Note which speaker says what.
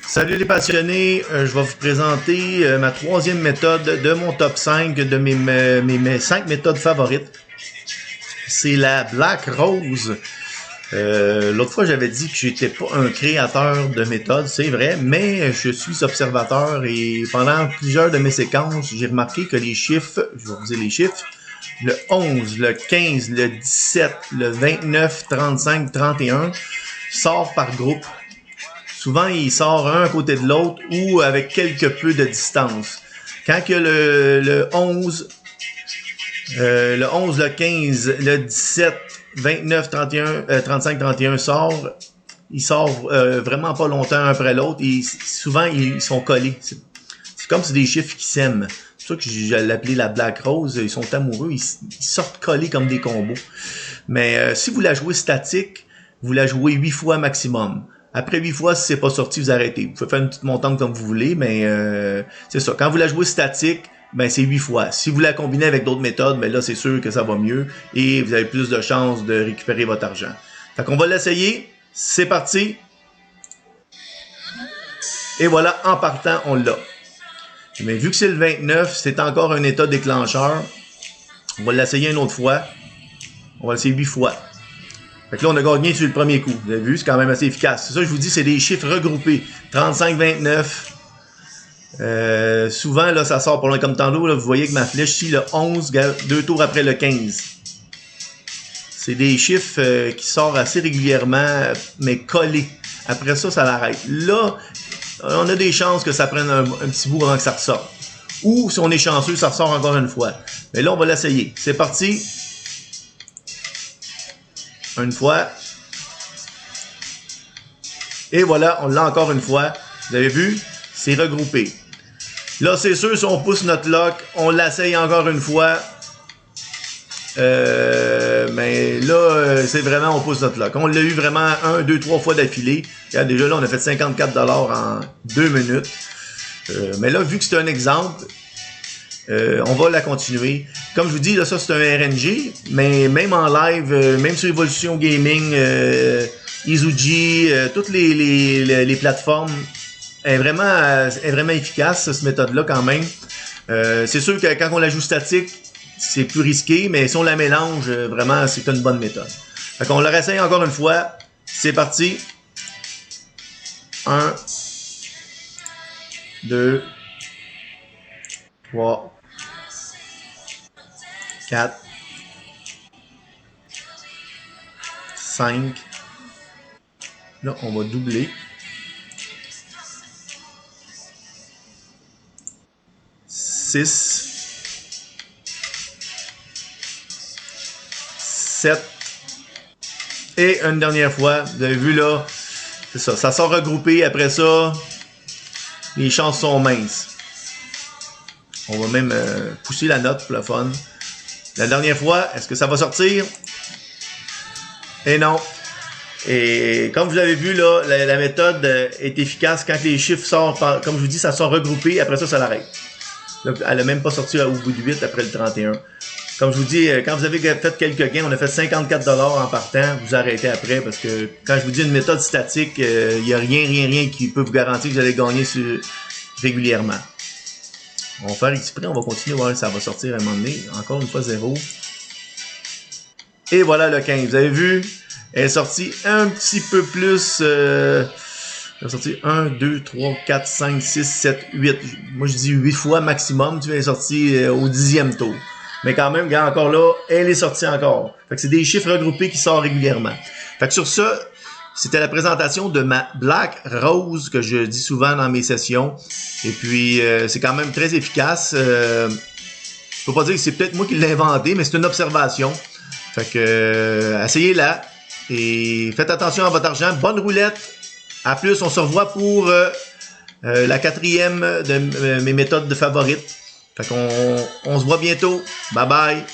Speaker 1: Salut les passionnés, je vais vous présenter ma troisième méthode de mon top 5 de mes 5 méthodes favorites. C'est la Black Rose. L'autre fois, j'avais dit que j'étais pas un créateur de méthodes, c'est vrai, mais je suis observateur et pendant plusieurs de mes séquences, j'ai remarqué que les chiffres, je vais vous dire les chiffres, le 11, le 15, le 17, le 29, 35, 31 sortent par groupe. Souvent, il sort un à côté de l'autre ou avec quelque peu de distance. Quand que le 11, le 15, le 17, 29, 31, 35, 31 sort, il sort vraiment pas longtemps un après l'autre et souvent, ils sont collés. C'est comme si des chiffres qui s'aiment. C'est pour ça que je l'appelais la Black Rose. Ils sont amoureux, ils sortent collés comme des combos. Mais si vous la jouez statique, vous la jouez 8 fois maximum. Après 8 fois, si c'est pas sorti, vous arrêtez. Vous pouvez faire une petite montante comme vous voulez, mais c'est ça. Quand vous la jouez statique, ben c'est 8 fois. Si vous la combinez avec d'autres méthodes, ben là, c'est sûr que ça va mieux et vous avez plus de chances de récupérer votre argent. Fait qu'on va l'essayer. C'est parti. Et voilà, en partant, on l'a. Mais vu que c'est le 29, c'est encore un état déclencheur. On va l'essayer une autre fois. On va l'essayer 8 fois. Fait que là, on a gagné sur le premier coup. Vous avez vu, c'est quand même assez efficace. C'est ça que je vous dis, c'est des chiffres regroupés. 35, 29. Souvent, là, ça sort pas loin comme tantôt. Là, vous voyez que ma flèche ici, le 11, 2 tours après le 15. C'est des chiffres qui sortent assez régulièrement, mais collés. Après ça, ça l'arrête. Là, on a des chances que ça prenne un petit bout avant que ça ressorte. Ou, si on est chanceux, ça ressort encore une fois. Mais là, on va l'essayer. C'est parti. Une fois. Et voilà, on l'a encore une fois. Vous avez vu? C'est regroupé. Là, c'est sûr, si on pousse notre lock, on l'essaye encore une fois. Mais là, c'est vraiment, on pousse notre lock. On l'a eu vraiment 1, 2, 3 fois d'affilée. Déjà là, on a fait 54$ en 2 minutes. Mais là, vu que c'est un exemple, on va la continuer. Comme je vous dis, là, ça c'est un RNG, mais même en live, même sur Evolution Gaming, Izuji, toutes les plateformes, est vraiment efficace, cette méthode-là quand même. C'est sûr que quand on la joue statique, c'est plus risqué, mais si on la mélange, vraiment, c'est une bonne méthode. Fait qu'on la réessaye encore une fois. C'est parti. 1, 2, 3, 4, 5. Là, on va doubler. 6. 7. Et une dernière fois. Vous avez vu là, c'est ça. Ça sort regroupé. Après ça, les chances sont minces. On va même pousser la note pour le fun. La dernière fois, est-ce que ça va sortir? Et non. Et comme vous avez vu, là, la méthode est efficace quand les chiffres sortent, comme je vous dis, ça sort regroupé, après ça l'arrête. Là, elle n'a même pas sorti au bout de 8 après le 31. Comme je vous dis, quand vous avez fait quelques gains, on a fait 54$ en partant, vous arrêtez après, parce que quand je vous dis une méthode statique, il n'y a rien qui peut vous garantir que vous allez gagner régulièrement. On va faire exprès, on va continuer, voir si ça va sortir à un moment donné. Encore une fois 0. Et voilà le 15. Vous avez vu? Elle est sortie un petit peu plus. Elle est sortie 1, 2, 3, 4, 5, 6, 7, 8. Moi je dis 8 fois maximum. Tu es sortie au 10e tour. Mais quand même, regarde, encore là, elle est sortie encore. Fait que c'est des chiffres regroupés qui sortent régulièrement. Fait que sur ça, c'était la présentation de ma Black Rose que je dis souvent dans mes sessions. Et puis, c'est quand même très efficace. Je peux pas dire que c'est peut-être moi qui l'ai inventé, mais c'est une observation. Fait que, essayez-la. Et faites attention à votre argent. Bonne roulette. À plus, on se revoit pour la 4e de mes méthodes favorites. Fait qu'on se voit bientôt. Bye bye.